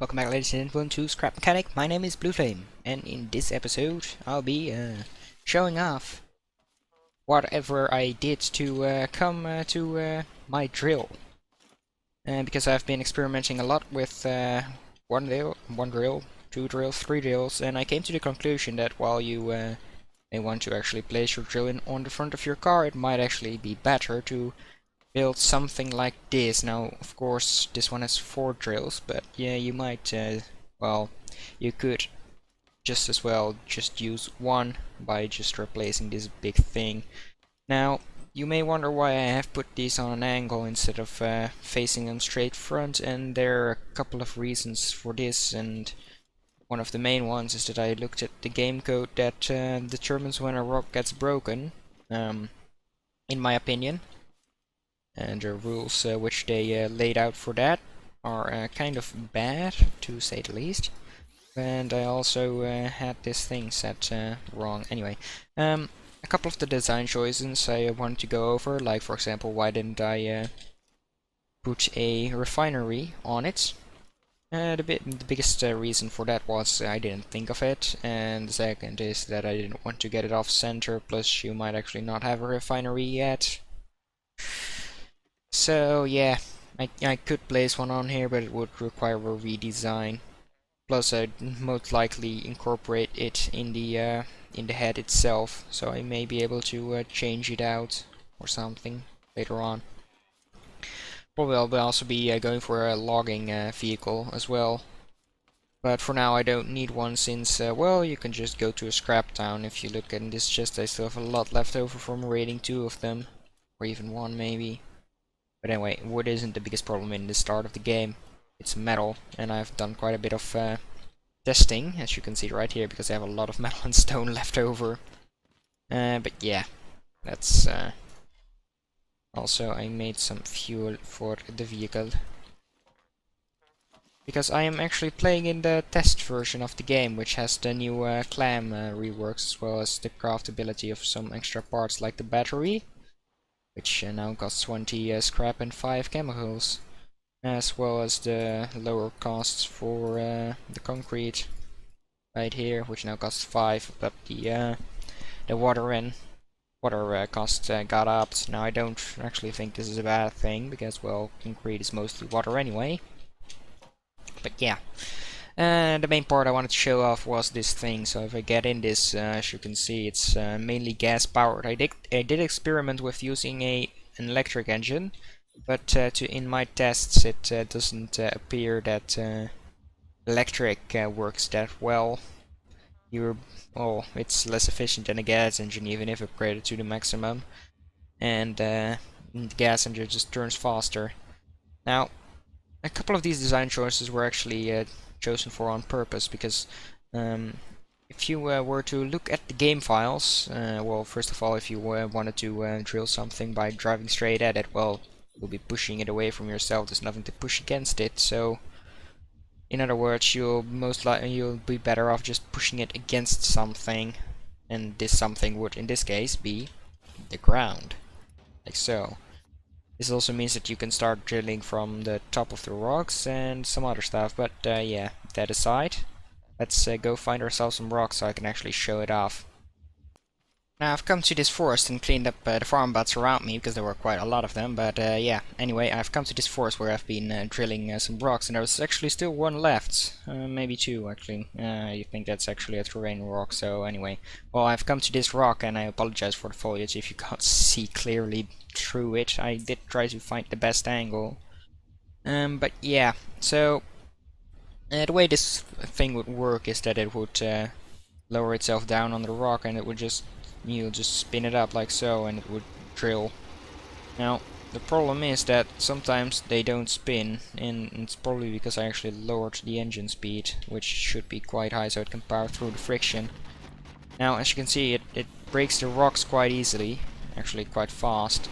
Welcome back, ladies and gentlemen, to Scrap Mechanic. My name is Blue Flame, and in this episode, I'll be showing off whatever I did to come to my drill. Because I've been experimenting a lot with one drill, two drills, three drills, and I came to the conclusion that while you may want to actually place your drill in on the front of your car, it might actually be better to build something like this. Now, of course, this one has 4 drills, but yeah, you might, well, you could just as well just use one by just replacing this big thing. Now, you may wonder why I have put these on an angle instead of facing them straight front, and there are a couple of reasons for this, and one of the main ones is that I looked at the game code that determines when a rock gets broken, in my opinion. And the rules which they laid out for that are kind of bad, to say the least. And I also had this thing set wrong. Anyway, a couple of the design choices I wanted to go over, like for example, why didn't I put a refinery on it? The biggest reason for that was I didn't think of it, and the second is that I didn't want to get it off center, plus you might actually not have a refinery yet. So yeah, I could place one on here, but it would require a redesign. Plus, I'd most likely incorporate it in the head itself, so I may be able to change it out or something later on. Probably I'll also be going for a logging vehicle as well. But for now I don't need one since, well, you can just go to a scrap town. If you look at this chest, I still have a lot left over from raiding 2 of them. Or even 1 maybe. But anyway, wood isn't the biggest problem in the start of the game. It's metal, and I've done quite a bit of testing, as you can see right here, because I have a lot of metal and stone left over. But yeah, that's also I made some fuel for the vehicle. Because I am actually playing in the test version of the game, which has the new clam reworks, as well as the craftability of some extra parts like the battery, which now costs 20 scrap and 5 chemicals, as well as the lower costs for the concrete right here, which now costs 5, but the water cost got up. So now I don't actually think this is a bad thing, because, well, concrete is mostly water anyway. But yeah. The main part I wanted to show off was this thing. So if I get in this, as you can see, it's mainly gas powered. I did experiment with using an electric engine, but in my tests it doesn't appear that electric works that well. It's less efficient than a gas engine, even if upgraded to the maximum, and the gas engine just turns faster. Now, a couple of these design choices were actually chosen for on purpose, because if you were to look at the game files, well, first of all, if you wanted to drill something by driving straight at it, well, you'll be pushing it away from yourself. There's nothing to push against it, so in other words, you'll be better off just pushing it against something, and this something would in this case be the ground, like so. This also means that you can start drilling from the top of the rocks and some other stuff, but yeah, that aside, let's go find ourselves some rocks so I can actually show it off. Now I've come to this forest and cleaned up the farm bots around me, because there were quite a lot of them, but yeah, anyway, I've come to this forest where I've been drilling some rocks, and there's actually still 1 left, maybe 2 actually. You think that's actually a terrain rock, so anyway. Well, I've come to this rock, and I apologize for the foliage if you can't see clearly through it. I did try to find the best angle. But yeah, so the way this thing would work is that it would lower itself down on the rock, and it would just spin it up like so, and it would drill. Now, the problem is that sometimes they don't spin, and it's probably because I actually lowered the engine speed, which should be quite high so it can power through the friction. Now, as you can see, it breaks the rocks quite easily, actually quite fast.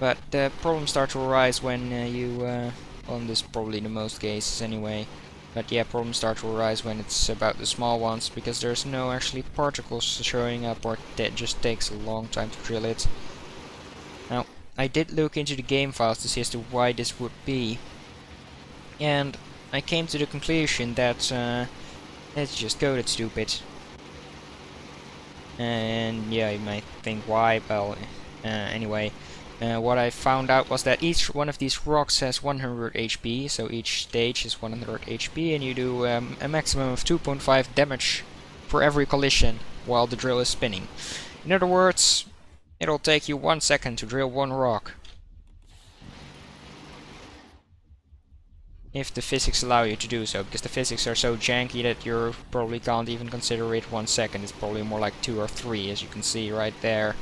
But the problems start to arise when well, this is probably the most cases anyway. But yeah, problems start to arise when it's about the small ones, because there's no actually particles showing up, or that just takes a long time to drill it. I did look into the game files to see as to why this would be, and I came to the conclusion that it's just coded stupid. And yeah, you might think why, well, anyway. What I found out was that each one of these rocks has 100 HP, so each stage is 100 HP, and you do a maximum of 2.5 damage for every collision while the drill is spinning. In other words, it'll take you 1 second to drill one rock. If the physics allow you to do so, because the physics are so janky that you probably can't even consider it 1 second. It's probably more like 2 or 3, as you can see right there.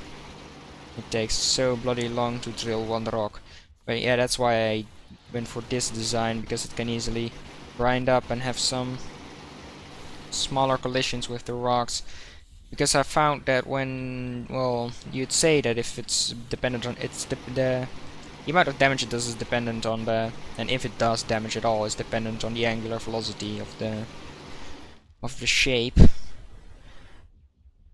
It takes so bloody long to drill one rock. But yeah, that's why I went for this design, because it can easily grind up and have some smaller collisions with the rocks. Because I found that when, well, you'd say that if it's dependent on, it's the amount of damage it does is dependent on the, and if it does damage at all, is dependent on the angular velocity of the shape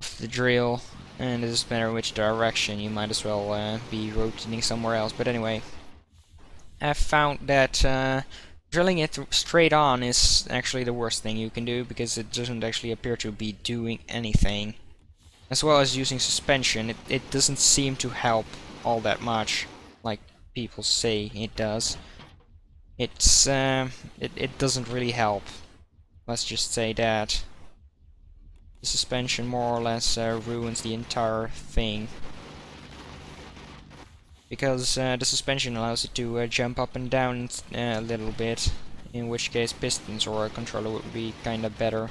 of the drill, and it doesn't matter which direction. You might as well be rotating somewhere else. But anyway, I've found that drilling it straight on is actually the worst thing you can do, because it doesn't actually appear to be doing anything. As well as using suspension, it doesn't seem to help all that much, like people say it does. It's it doesn't really help. Let's just say that the suspension more or less ruins the entire thing, because the suspension allows it to jump up and down a little bit, in which case pistons or a controller would be kinda better.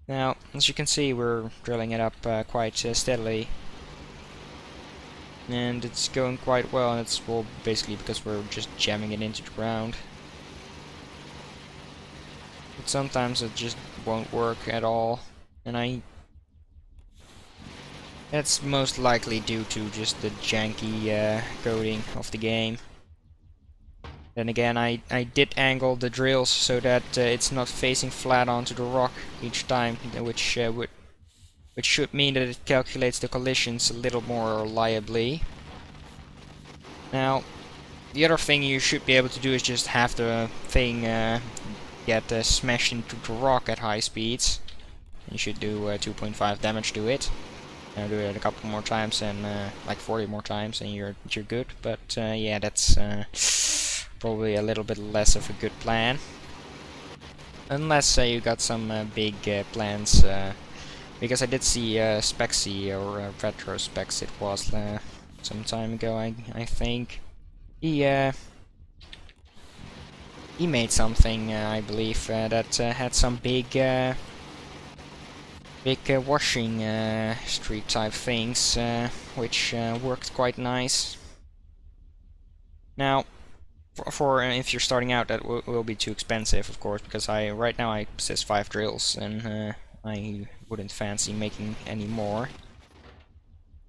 Now, as you can see, we're drilling it up quite steadily. And it's going quite well, and it's, well, basically because we're just jamming it into the ground. But sometimes it just won't work at all, and that's most likely due to just the janky coding of the game. Then again, I did angle the drills so that it's not facing flat onto the rock each time, which should mean that it calculates the collisions a little more reliably. Now, the other thing you should be able to do is just have the thing get smashed into the rock at high speeds. You should do 2.5 damage to it. Now do it a couple more times, and like 40 more times, and you're good. But yeah, that's probably a little bit less of a good plan. Unless you got some big plans. Because I did see Spexy, or Retro Specs it was, some time ago, I think. He made something, I believe, that had some big washing street type things, which worked quite nice. Now, for if you're starting out, that will be too expensive, of course, because right now I possess 5 drills, and I wouldn't fancy making any more.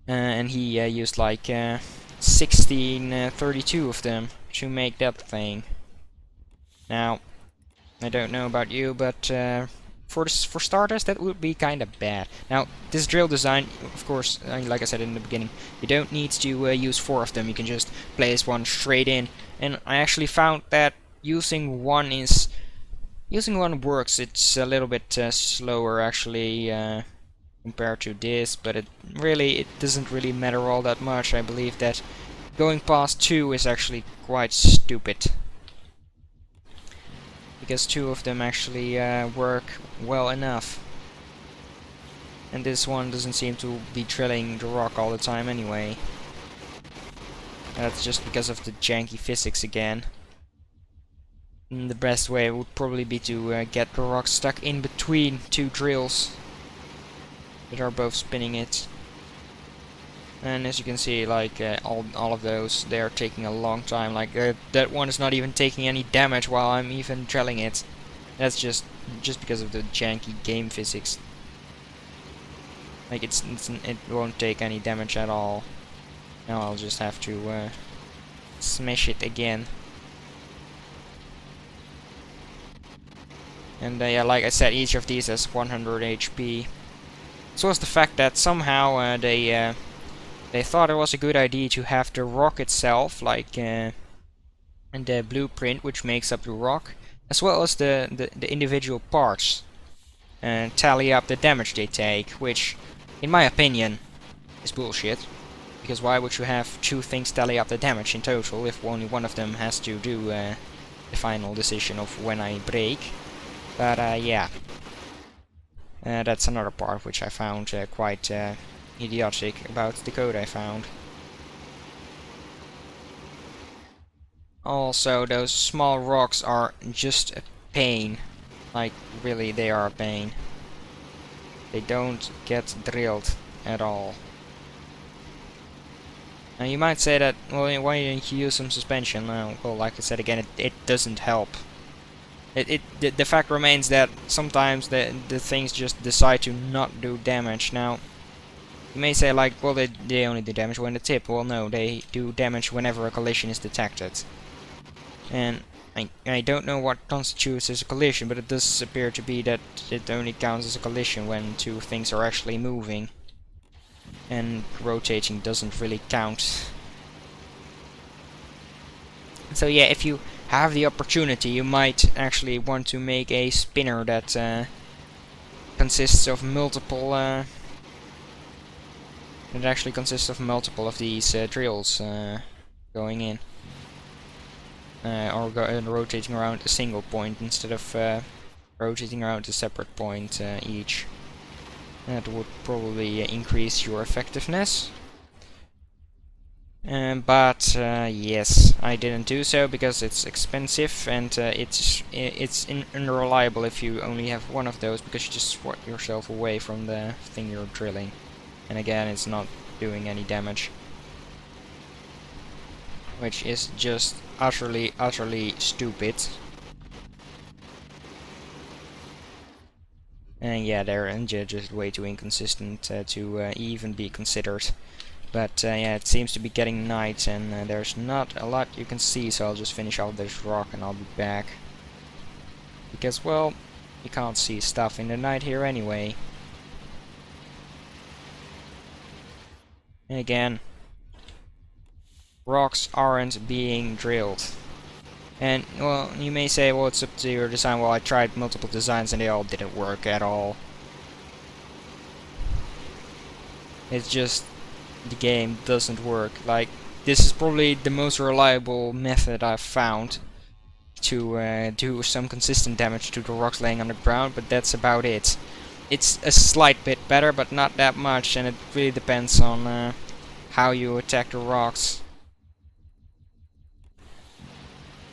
And he used like 1632 of them to make that thing. Now, I don't know about you, but for starters, that would be kind of bad. Now, this drill design, of course, like I said in the beginning, you don't need to use 4 of them. You can just place one straight in. And I actually found that using one works. It's a little bit slower actually compared to this, but it doesn't really matter all that much. I believe that going past 2 is actually quite stupid, because 2 of them actually work well enough, and this one doesn't seem to be drilling the rock all the time anyway. That's just because of the janky physics again. And the best way would probably be to get the rock stuck in between 2 drills that are both spinning it. And as you can see, like all of those, they are taking a long time. Like that one is not even taking any damage while I'm even drilling it. That's just because of the janky game physics. Like it won't take any damage at all. Now I'll just have to smash it again. And yeah, like I said, each of these has 100 HP. So was the fact that somehow they thought it was a good idea to have the rock itself, like and the blueprint which makes up the rock, as well as the individual parts, and tally up the damage they take, which, in my opinion, is bullshit. Because why would you have two things tally up the damage in total if only one of them has to do the final decision of when I break? But yeah, that's another part which I found quite idiotic about the code I found. Also, those small rocks are just a pain. Like, really, they are a pain. They don't get drilled at all. Now you might say that, well, why didn't you use some suspension? Well, like I said again, it doesn't help. The fact remains that sometimes the things just decide to not do damage. Now, you may say like, well, they only do damage when they tip. Well, no, they do damage whenever a collision is detected. And I don't know what constitutes as a collision, but it does appear to be that it only counts as a collision when two things are actually moving. And rotating doesn't really count. So yeah, if you have the opportunity, you might actually want to make a spinner that consists of multiple of these drills going in, or rotating around a single point instead of rotating around a separate point each. That would probably increase your effectiveness. But yes, I didn't do so because it's expensive and it's unreliable if you only have one of those, because you just swat yourself away from the thing you're drilling. And again, it's not doing any damage, which is just utterly stupid. And yeah, they're just way too inconsistent to even be considered. But yeah, it seems to be getting night, and there's not a lot you can see, so I'll just finish out this rock and I'll be back. Because, well, you can't see stuff in the night here anyway. And again, rocks aren't being drilled. And, well, you may say, well, it's up to your design. Well, I tried multiple designs and they all didn't work at all. It's just, the game doesn't work. Like, this is probably the most reliable method I've found to do some consistent damage to the rocks laying on the ground, but that's about it. It's a slight bit better, but not that much, and it really depends on how you attack the rocks.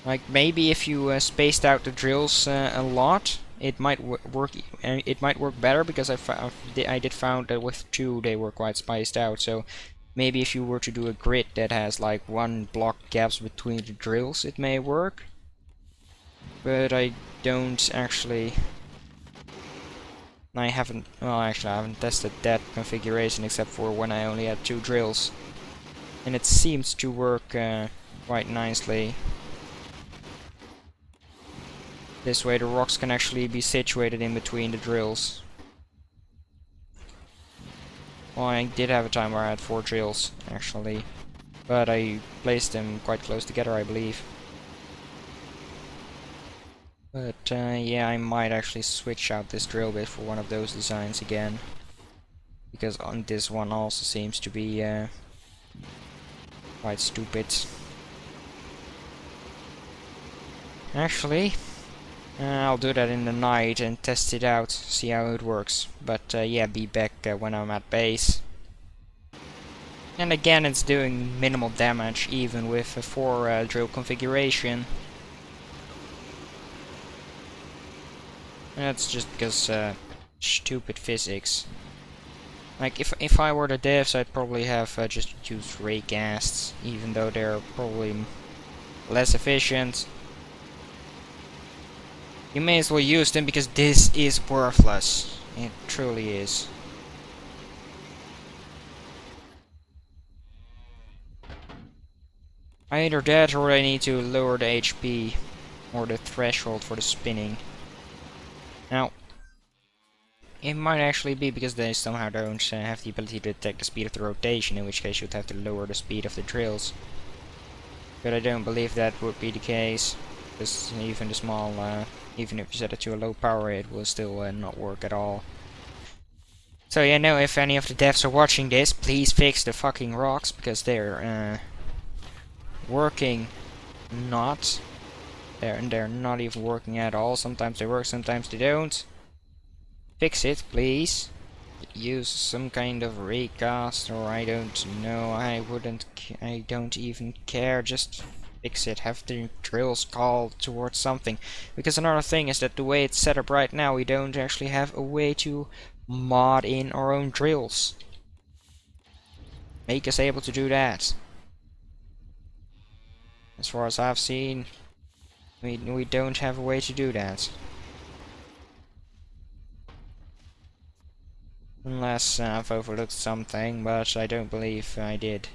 Like, maybe if you spaced out the drills a lot, it might work. It might work better, because I did found that with two they were quite spaced out. So maybe if you were to do a grid that has like 1 block gaps between the drills, it may work. But I don't actually. I haven't. Well, actually, I haven't tested that configuration except for when I only had 2 drills, and it seems to work quite nicely. This way the rocks can actually be situated in between the drills. Well, I did have a time where I had 4 drills, actually. But I placed them quite close together, I believe. But yeah, I might actually switch out this drill bit for one of those designs again. Because on this one also seems to be quite stupid. Actually, I'll do that in the night and test it out, see how it works. But yeah, be back when I'm at base. And again, it's doing minimal damage, even with a 4 drill configuration. And that's just because stupid physics. Like, if I were the devs, I'd probably have just used raycasts, even though they're probably less efficient. You may as well use them because this is worthless. It truly is. Either that or I need to lower the HP or the threshold for the spinning. Now, it might actually be because they somehow don't have the ability to detect the speed of the rotation, in which case you'd have to lower the speed of the drills. But I don't believe that would be the case, because even the small, even if you set it to a low power, it will still not work at all. So yeah, no, if any of the devs are watching this, please fix the fucking rocks, because they're working not. They're not even working at all. Sometimes they work, sometimes they don't. Fix it, please. Use some kind of recast, or I don't know. I don't even care. Just fix it. Have the drills called towards something. Because another thing is that the way it's set up right now, we don't actually have a way to mod in our own drills. Make us able to do that. As far as I've seen, we don't have a way to do that. Unless I've overlooked something, but I don't believe I did.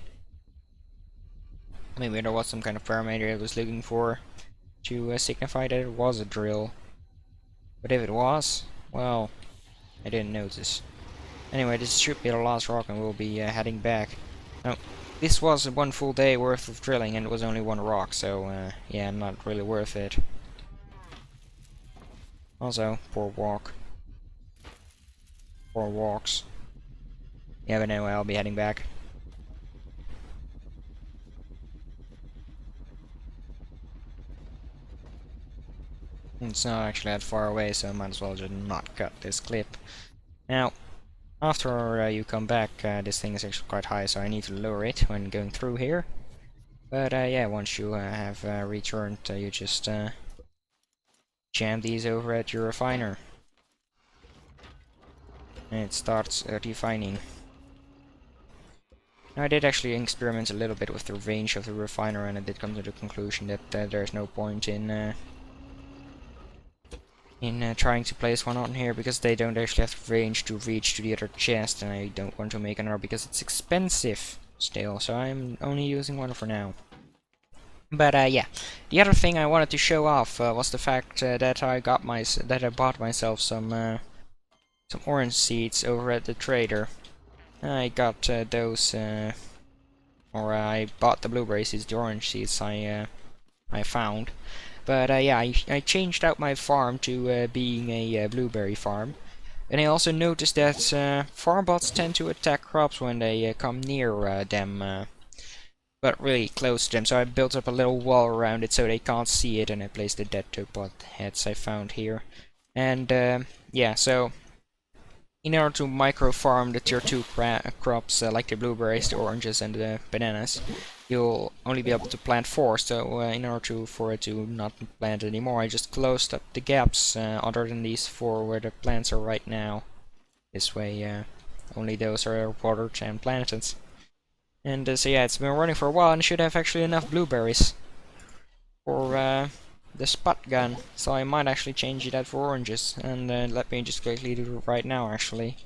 Maybe there was some kind of parameter I was looking for to signify that it was a drill. But if it was, well, I didn't notice. Anyway, this should be the last rock and we'll be heading back. Now, this was one full day worth of drilling and it was only one rock, so yeah, not really worth it. Also, poor walk. Poor walks. Yeah, but anyway, I'll be heading back. It's not actually that far away, so I might as well just not cut this clip. Now, after you come back, this thing is actually quite high, so I need to lower it when going through here. But yeah, once you have returned, you just jam these over at your refiner. And it starts refining. Now, I did actually experiment a little bit with the range of the refiner, and I did come to the conclusion that there's no point in trying to place one on here, because they don't actually have the range to reach to the other chest, and I don't want to make another because it's expensive still, so I'm only using one for now. But yeah, the other thing I wanted to show off was the fact that I bought myself some orange seeds over at the trader. I got those, or I bought the blueberry seeds, the orange seeds I found. But yeah, I changed out my farm to being a blueberry farm. And I also noticed that farm bots tend to attack crops when they come near them, but really close to them. So I built up a little wall around it so they can't see it, and I placed the dead toadbot heads I found here. And yeah, so in order to micro farm the tier 2 crops like the blueberries, the oranges and the bananas, you'll only be able to plant 4, so in order for it to not plant anymore, I just closed up the gaps other than these 4 where the plants are right now. This way only those are watered and planted. And so yeah, it's been running for a while and should have actually enough blueberries for the spot gun, so I might actually change that for oranges, and let me just quickly do it right now actually.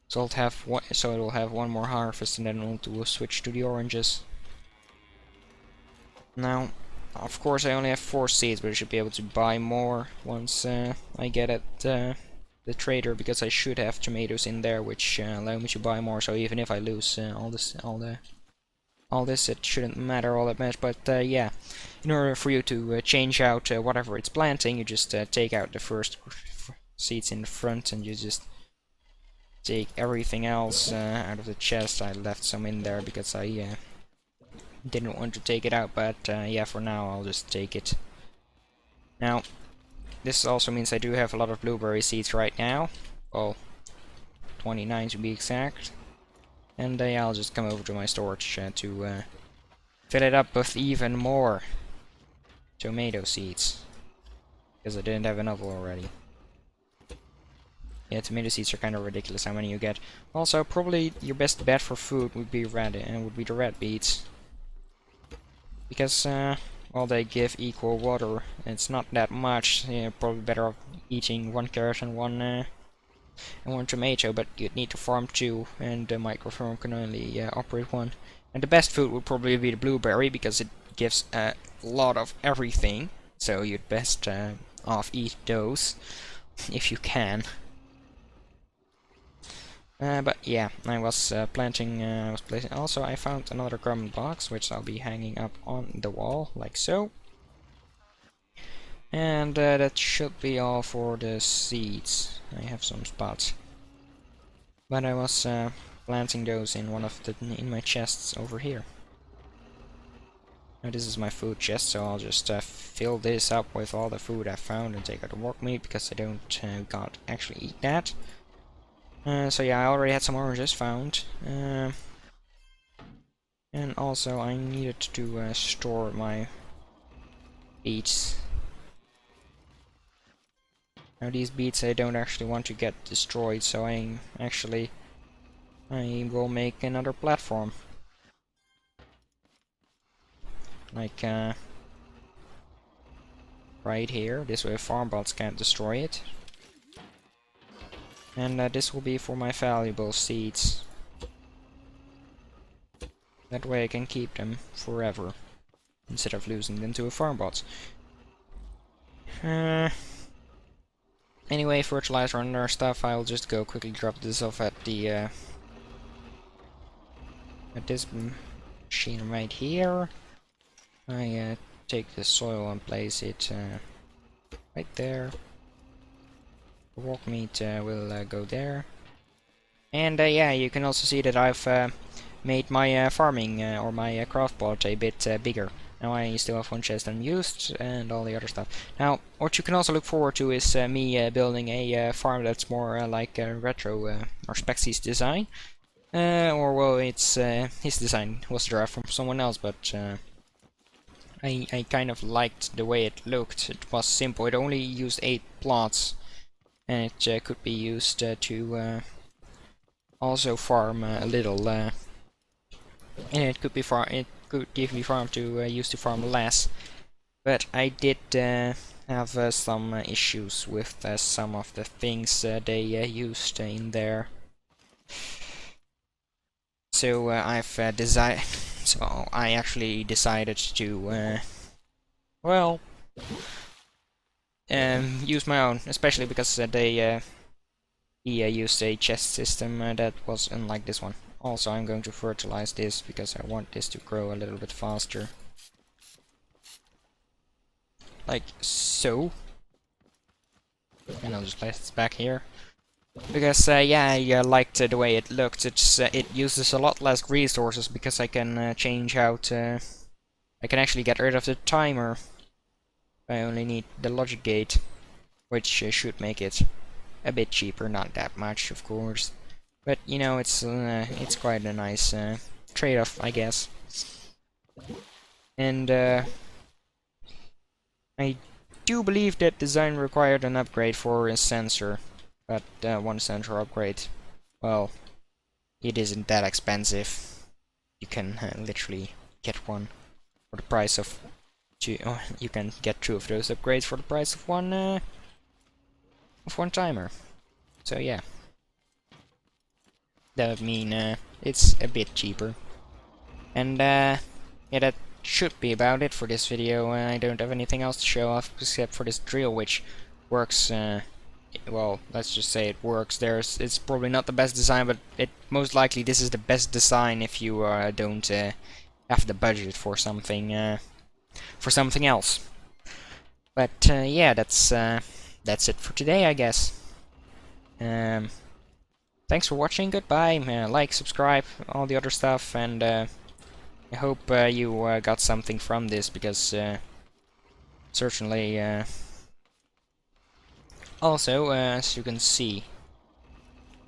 So it will have one more harvest, and then we'll switch to the oranges. Now, of course I only have 4 seeds, but I should be able to buy more once I get at the trader, because I should have tomatoes in there which allow me to buy more, so even if I lose all this, it shouldn't matter all that much. But yeah, in order for you to change out whatever it's planting, you just take out the first seeds in the front, and you just take everything else out of the chest. I left some in there because I didn't want to take it out, but yeah, for now I'll just take it. Now, this also means I do have a lot of blueberry seeds right now. Well, 29 to be exact. And I'll just come over to my storage to fill it up with even more tomato seeds, because I didn't have enough already. Yeah, tomato seeds are kind of ridiculous how many you get. Also, probably your best bet for food would be the red beets, because well, they give equal water. It's not that much. You're probably better off eating 1 carrot and one tomato, but you'd need to farm 2, and the microfarm can only operate 1. And the best food would probably be the blueberry, because it gives a lot of everything, so you'd best off eat those if you can. But yeah, I was planting, I was placing. Also, I found another garment box, which I'll be hanging up on the wall, like so. And that should be all for the seeds. I have some spots, but I was planting those in one of the my chests over here. Now this is my food chest, so I'll just fill this up with all the food I found and take out the work meat because I don't can't actually eat that. So yeah, I already had some oranges found, and also I needed to store my beets. Now these beets I don't actually want to get destroyed, so I will make another platform. Like right here, this way farm bots can't destroy it. And this will be for my valuable seeds. That way I can keep them forever, instead of losing them to a farm bot. Anyway, fertilizer and other stuff, I'll just go quickly drop this off at the at this machine right here. I take the soil and place it right there. The walk meat will go there. And yeah, you can also see that I've made my farming or my craft pot a bit bigger. Now I still have one chest unused and all the other stuff. Now, what you can also look forward to is me building a farm that's more like retro or Spexy's design. Or well, it's his design was derived from someone else, but I kind of liked the way it looked. It was simple. It only used 8 plots, and it could be used to also farm a little. And it could be be farmed to use to farm less. But I did have some issues with some of the things they used in there. So I've decided. So I actually decided to well use my own, especially because he used a chest system that was unlike this one. Also, I'm going to fertilize this because I want this to grow a little bit faster. Like so. And I'll just place this back here. Because, yeah, I liked the way it looked. It uses a lot less resources because I can change out... I can actually get rid of the timer. I only need the logic gate, which should make it a bit cheaper. Not that much, of course. But, you know, it's quite a nice trade-off, I guess. And, I do believe that design required an upgrade for a sensor. But one sensor upgrade, well, it isn't that expensive. You can literally get one for the price of two. Oh, you can get 2 of those upgrades for the price of one timer. So yeah, that would mean it's a bit cheaper. And yeah, that should be about it for this video. I don't have anything else to show off except for this drill, which works. Well, let's just say it works. It's probably not the best design, but most likely this is the best design if you don't have the budget for something else. But yeah, that's it for today, I guess. Thanks for watching. Goodbye. Like, subscribe, all the other stuff, and I hope you got something from this because certainly. Also, as you can see,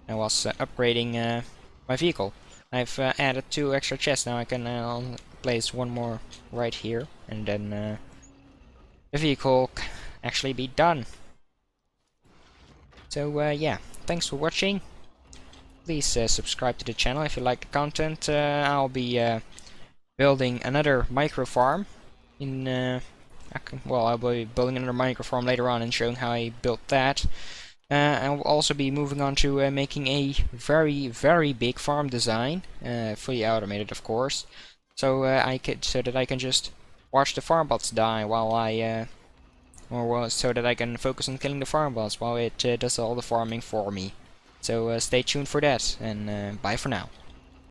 I was upgrading my vehicle. I've added 2 extra chests. Now I can place one more right here, and then the vehicle actually be done. So yeah, thanks for watching. Please subscribe to the channel if you like the content. I'll be building another micro farm in well, I'll be building another micro farm later on and showing how I built that. I will also be moving on to making a very, very big farm design, fully automated, of course, so that I can just watch the farm bots die while so that I can focus on killing the farm bots while it does all the farming for me. So stay tuned for that, and bye for now.